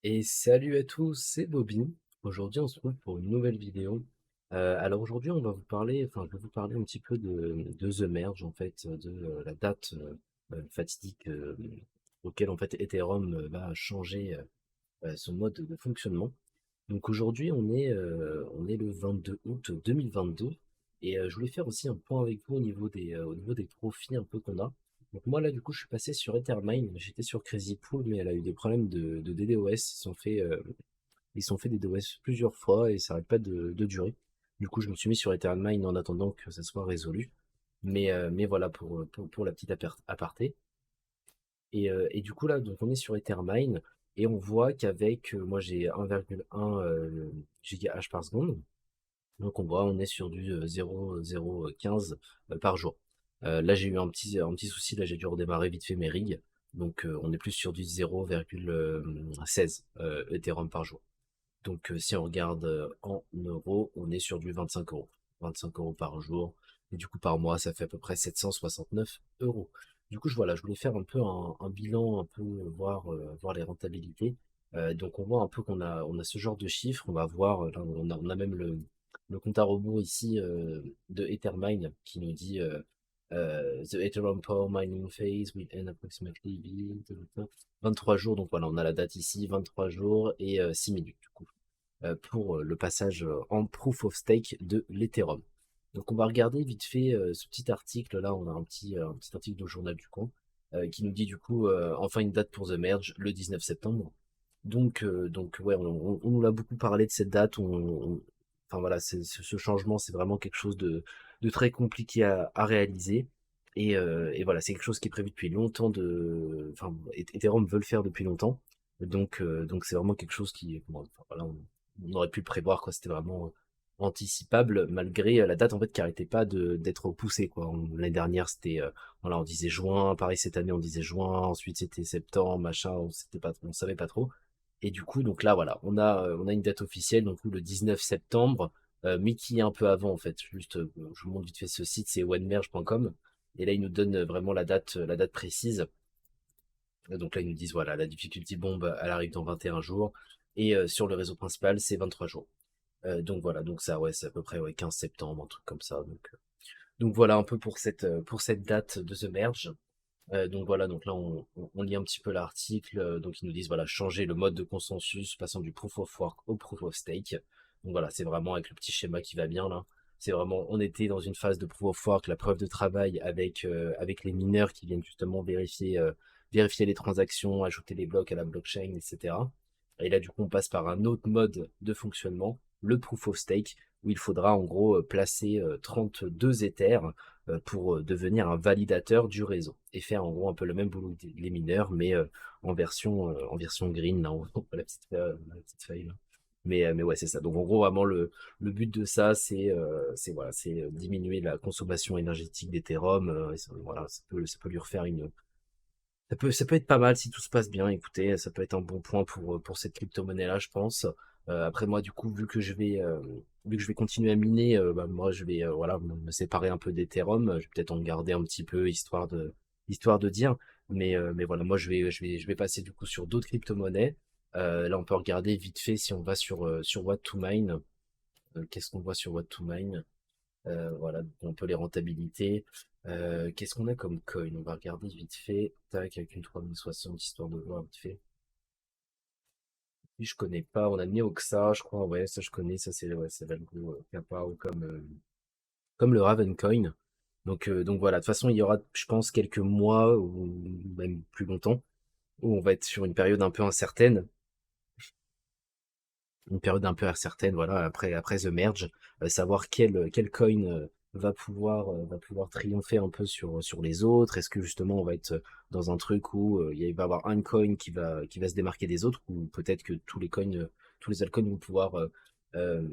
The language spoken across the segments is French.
Et salut à tous, c'est Bobby. Aujourd'hui, on se retrouve pour une nouvelle vidéo. Alors aujourd'hui, on va vous parler, enfin, je vais vous parler un petit peu de The Merge, en fait, de la date fatidique auquel en fait Ethereum va changer son mode de fonctionnement. Donc aujourd'hui, on est le 22 août 2022 et je voulais faire aussi un point avec vous au niveau des profits un peu qu'on a. Donc moi là, du coup, je suis passé sur Ethermine. J'étais sur Crazy Pool, mais elle a eu des problèmes de DDoS. Ils sont fait des DDoS plusieurs fois et ça n'arrête pas de durer. Du coup, je me suis mis sur Ethermine en attendant que ça soit résolu. Mais voilà pour la petite aparté. Et du coup, là, donc on est sur Ethermine et on voit qu'avec, moi j'ai 1,1 GH par seconde, donc on voit on est sur du 0,015 par jour. Là, j'ai eu un petit souci, là j'ai dû redémarrer vite fait mes rigs, donc on est plus sur du 0,16 Ethereum par jour. Donc si on regarde en euros, on est sur du 25 euros. 25 euros par jour. Et du coup par mois, ça fait à peu près 769 euros. Du coup, voilà, je voulais faire un peu un bilan, un peu voir les rentabilités. Donc on voit un peu on a ce genre de chiffres. On va voir, là, on a même le compte à rebours ici de Ethermine qui nous dit The Ethereum Power Mining Phase will end approximately 23 jours. Donc voilà, on a la date ici, 23 jours et 6 minutes du coup pour le passage en proof of stake de l'Ethereum. Donc on va regarder vite fait ce petit article là, on a un petit article de journal du coin qui nous dit du coup enfin une date pour The Merge le 19 septembre. Donc ouais, on nous l'a beaucoup parlé de cette date, enfin voilà, ce changement c'est vraiment quelque chose de très compliqué à réaliser. Et voilà, c'est quelque chose qui est prévu depuis longtemps enfin, Ethereum veut le faire depuis longtemps. Donc c'est vraiment quelque chose qui, bon, enfin, voilà, on aurait pu le prévoir, quoi. C'était vraiment anticipable, malgré la date en fait qui arrêtait pas d'être repoussée, quoi. L'année dernière, c'était, voilà, on disait juin, pareil cette année, on disait juin, ensuite c'était septembre, machin, on savait pas trop. Et du coup, donc là, voilà, on a une date officielle, donc le 19 septembre, mais qui est un peu avant, en fait. Juste, je vous montre vite fait ce site, c'est onemerge.com. Et là, ils nous donnent vraiment la date précise. Donc là, ils nous disent, voilà, la difficulty bomb, elle arrive dans 21 jours. Et sur le réseau principal, c'est 23 jours. Donc voilà, donc ça, ouais, c'est à peu près ouais, 15 septembre, un truc comme ça. Donc voilà un peu pour cette date de The Merge. Donc voilà, donc là on lit un petit peu l'article. Donc ils nous disent voilà, changer le mode de consensus, passant du proof of work au proof of stake. Donc voilà, c'est vraiment avec le petit schéma qui va bien là. C'est vraiment, on était dans une phase de proof of work, la preuve de travail avec les mineurs qui viennent justement vérifier les transactions, ajouter les blocs à la blockchain, etc. Et là, du coup, on passe par un autre mode de fonctionnement, le proof of stake, où il faudra en gros placer 32 Ethers pour devenir un validateur du réseau et faire en gros un peu le même boulot que les mineurs, mais en version green, là, on voit la petite feuille. Là. Mais ouais, c'est ça. Donc en gros, vraiment, le but de ça, c'est diminuer la consommation énergétique d'Ethereum. Voilà, ça peut lui refaire une, ça peut être pas mal si tout se passe bien. Écoutez, ça peut être un bon point pour cette crypto-monnaie-là, je pense. Après moi, du coup, vu que je vais continuer à miner, bah, moi, je vais voilà, me séparer un peu d'Ethereum. Je vais peut-être en garder un petit peu, histoire de dire. Mais voilà, moi, je vais passer du coup sur d'autres crypto-monnaies. Là, on peut regarder vite fait si on va sur What to Mine. Qu'est-ce qu'on voit sur What to Mine? Voilà, un peu les rentabilités. Qu'est-ce qu'on a comme coin? On va regarder vite fait. Tac, avec une 3060, histoire de voir vite fait. Puis je connais pas, on a Neoxa, je crois, ouais, ça je connais, ça c'est ouais, c'est Valgo Kappa ou comme le Ravencoin. Donc voilà, de toute façon, il y aura, je pense, quelques mois ou même plus longtemps où on va être sur une période un peu incertaine, voilà, après The Merge, savoir quel coin va pouvoir triompher un peu sur les autres. Est-ce que justement on va être dans un truc où il va y avoir un coin qui va se démarquer des autres, ou peut-être que tous les altcoins vont pouvoir euh,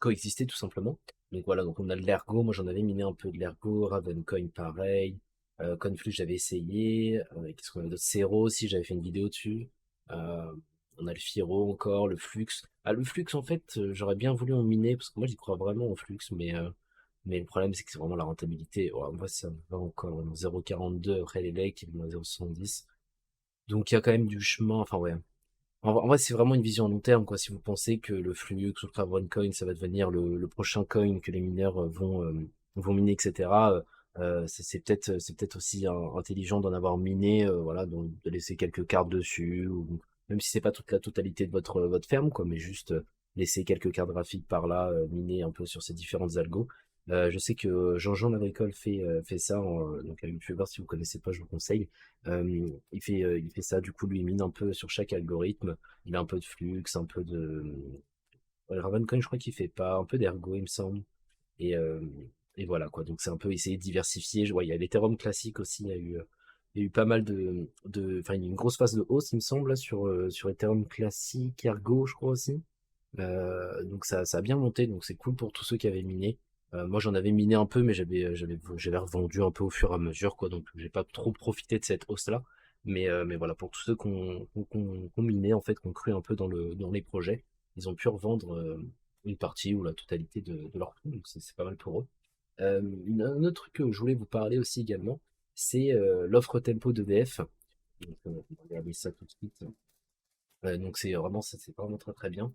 coexister tout simplement. Donc voilà, donc on a de l'Ergo, moi j'en avais miné un peu de l'Ergo, Ravencoin pareil, Conflux j'avais essayé, qu'est-ce qu'on avait d'autre? Cero aussi, j'avais fait une vidéo dessus. Euh, on a le Firo encore, le Flux. Ah, le Flux, en fait, j'aurais bien voulu en miner, parce que moi, j'y crois vraiment au Flux, mais le problème, c'est que c'est vraiment la rentabilité. Ouais, moi, ça va encore 0,42 après les legs, qui vont à 0,70. Donc, il y a quand même du chemin, enfin, ouais. En vrai, c'est vraiment une vision à long terme, quoi. Si vous pensez que le Flux ou le Carbon Coin, ça va devenir le prochain coin que les mineurs vont miner, etc. C'est peut-être aussi intelligent d'en avoir miné, voilà, donc de laisser quelques cartes dessus, ou même si c'est pas toute la totalité de votre ferme, quoi, mais juste laisser quelques cartes graphiques par là, miner un peu sur ces différentes algos. Je sais que Jean-Jean Labricole fait ça, donc un youtubeur, si vous connaissez pas, je vous conseille. Il fait ça, du coup, lui, il mine un peu sur chaque algorithme. Il a un peu de Flux, un peu de... Ravencoin, je crois qu'il fait pas, un peu d'Ergo, il me semble. Et, euh, et voilà, quoi. Donc c'est un peu essayer de diversifier. Je vois, il y a l'Ethereum classique aussi, il y a eu pas mal enfin, il y a eu une grosse phase de hausse, il me semble, là, sur Ethereum classique, Ergo, je crois aussi. Donc ça a bien monté, donc c'est cool pour tous ceux qui avaient miné. Moi j'en avais miné un peu, mais j'avais revendu un peu au fur et à mesure, quoi, donc j'ai pas trop profité de cette hausse-là. Mais voilà, pour tous ceux qui ont miné, en fait, qui ont cru un peu dans les projets, ils ont pu revendre une partie ou la totalité de leur fonds, donc c'est pas mal pour eux. Un autre truc que je voulais vous parler aussi également, c'est l'offre tempo d'EDF. Donc, on va regarder ça tout de suite. Donc c'est vraiment très très bien.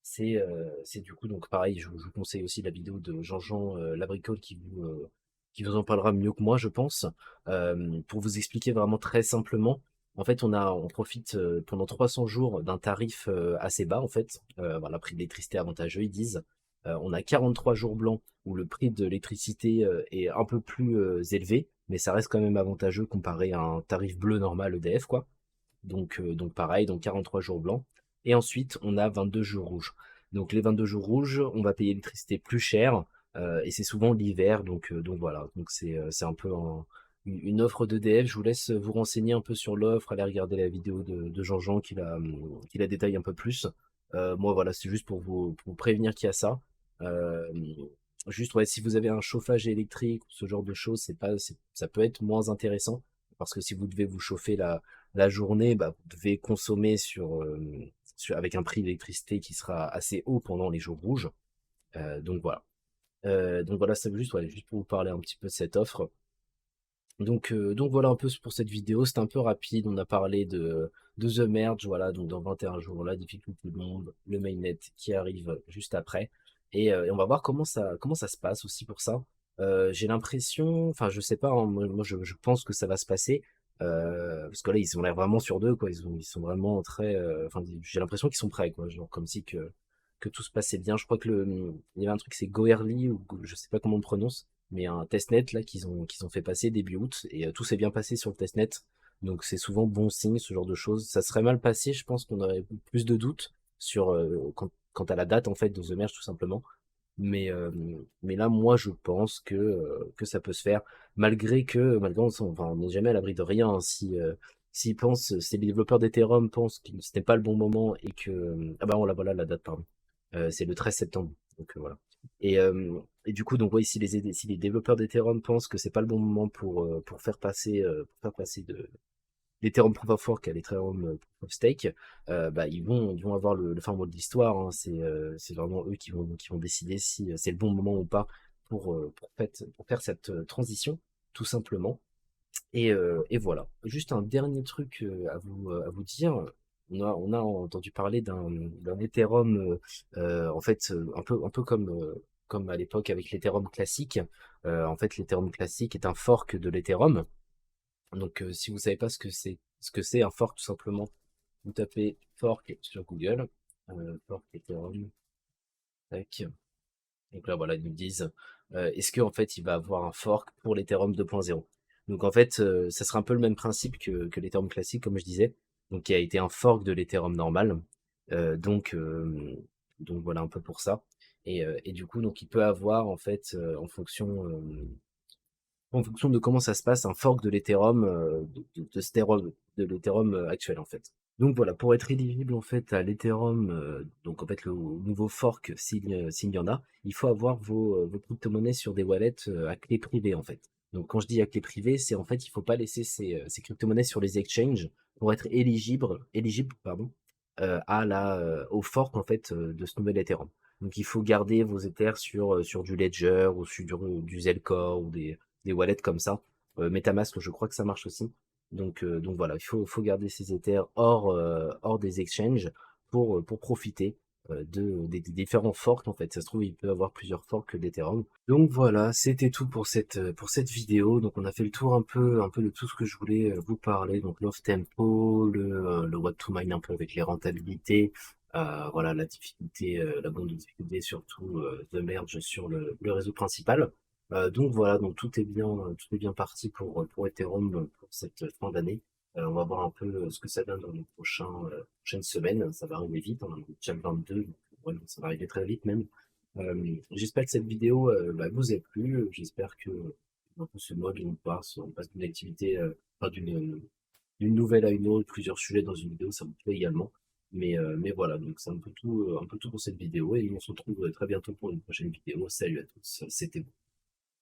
C'est du coup, donc pareil, je vous conseille aussi la vidéo de Jean-Jean Labricole qui vous en parlera mieux que moi, je pense. Pour vous expliquer vraiment très simplement, en fait, on profite pendant 300 jours d'un tarif assez bas, en fait. Voilà, prix de l'électricité avantageux, ils disent. On a 43 jours blancs où le prix de l'électricité est un peu plus élevé, mais ça reste quand même avantageux comparé à un tarif bleu normal EDF, quoi. Donc pareil, donc 43 jours blancs. Et ensuite, on a 22 jours rouges. Donc les 22 jours rouges, on va payer l'électricité plus cher, et c'est souvent l'hiver, donc voilà. Donc c'est un peu une offre d'EDF. Je vous laisse vous renseigner un peu sur l'offre, aller regarder la vidéo de Jean-Jean qui la détaille un peu plus. Moi voilà, c'est juste pour vous prévenir qu'il y a ça. Euh, Juste, ouais, si vous avez un chauffage électrique, ce genre de choses, ça peut être moins intéressant, parce que si vous devez vous chauffer la journée, bah, vous devez consommer avec un prix d'électricité qui sera assez haut pendant les jours rouges. Donc voilà. Donc voilà, c'est juste, ouais, juste pour vous parler un petit peu de cette offre. Donc voilà un peu pour cette vidéo. C'était un peu rapide. On a parlé de The Merge, voilà, donc dans 21 jours, la difficulté du monde, le mainnet qui arrive juste après. Et on va voir comment ça se passe aussi pour ça. J'ai l'impression, enfin je sais pas, hein, moi je pense que ça va se passer. Parce que là ils ont l'air vraiment sur deux, quoi. Ils sont vraiment très, enfin j'ai l'impression qu'ils sont prêts, quoi. Genre comme si que tout se passait bien. Je crois il y avait un truc, c'est Goerli, ou je sais pas comment on le prononce, mais un testnet là qu'ils ont fait passer début août, et tout s'est bien passé sur le testnet. Donc c'est souvent bon signe, ce genre de choses. Ça serait mal passé, je pense qu'on aurait plus de doutes sur quant à la date en fait de The Merge, tout simplement. Mais là, moi, je pense que ça peut se faire, malgré enfin, on n'est jamais à l'abri de rien, hein. Si les développeurs d'Ethereum pensent que ce n'est pas le bon moment, et que, ah bah, voilà la date, pardon. C'est le 13 septembre. Donc voilà. Et du coup, donc oui, si les développeurs d'Ethereum pensent que c'est pas le bon moment pour faire passer l'Ethereum Proof of Work à l'Ethereum Proof of Stake, bah, ils vont avoir le fin mot de l'histoire, hein. C'est vraiment eux qui vont décider si c'est le bon moment ou pas pour faire cette transition, tout simplement. Et voilà. Juste un dernier truc à vous dire. On a entendu parler d'un Ethereum, en fait, un peu comme à l'époque avec l'Ethereum classique. En fait, l'Ethereum classique est un fork de l'Ethereum. Donc, si vous savez pas ce que c'est un fork, tout simplement, vous tapez fork sur Google, fork Ethereum, tac. Donc là, voilà, ils nous disent, est-ce qu'en fait, il va avoir un fork pour l'Ethereum 2.0. Donc en fait, ça sera un peu le même principe que l'Ethereum classique, comme je disais, donc qui a été un fork de l'Ethereum normal. Euh, donc, euh, donc voilà un peu pour ça. Et du coup, donc il peut avoir en fait, en fonction de comment ça se passe, un fork de l'Ethereum, de l'Ethereum actuel, en fait. Donc voilà, pour être éligible en fait à l'Ethereum, donc en fait le nouveau fork, s'il y en a, il faut avoir vos crypto-monnaies sur des wallets à clé privée, en fait. Donc quand je dis à clé privée, c'est en fait il faut pas laisser ces crypto-monnaies sur les exchanges pour être éligible, pardon, au fork en fait de ce nouvel Ethereum. Donc il faut garder vos Ethers sur du Ledger ou sur du Zelcore ou des wallets comme ça. MetaMask, je crois que ça marche aussi. Donc voilà, il faut garder ses Ethers hors des exchanges pour profiter des différents forks en fait. Ça se trouve, il peut avoir plusieurs forks d'Ethereum. Donc voilà, c'était tout pour cette vidéo. Donc on a fait le tour un peu de tout ce que je voulais vous parler. Donc l'off tempo, le what to mine un peu avec les rentabilités, voilà la difficulté, la bonne difficulté surtout de merge sur le réseau principal. Donc voilà, donc tout est bien parti pour Ethereum pour cette fin d'année. On va voir un peu ce que ça donne dans les prochaines semaines. Ça va arriver vite, on est déjà le 22, donc, ouais, ça va arriver très vite même. J'espère que cette vidéo vous a plu. J'espère que un peu ce mode où on passe d'une activité, enfin d'une nouvelle à une autre, plusieurs sujets dans une vidéo, ça vous plaît également. Mais voilà, donc c'est un peu tout pour cette vidéo et on se retrouve très bientôt pour une prochaine vidéo. Salut à tous, c'était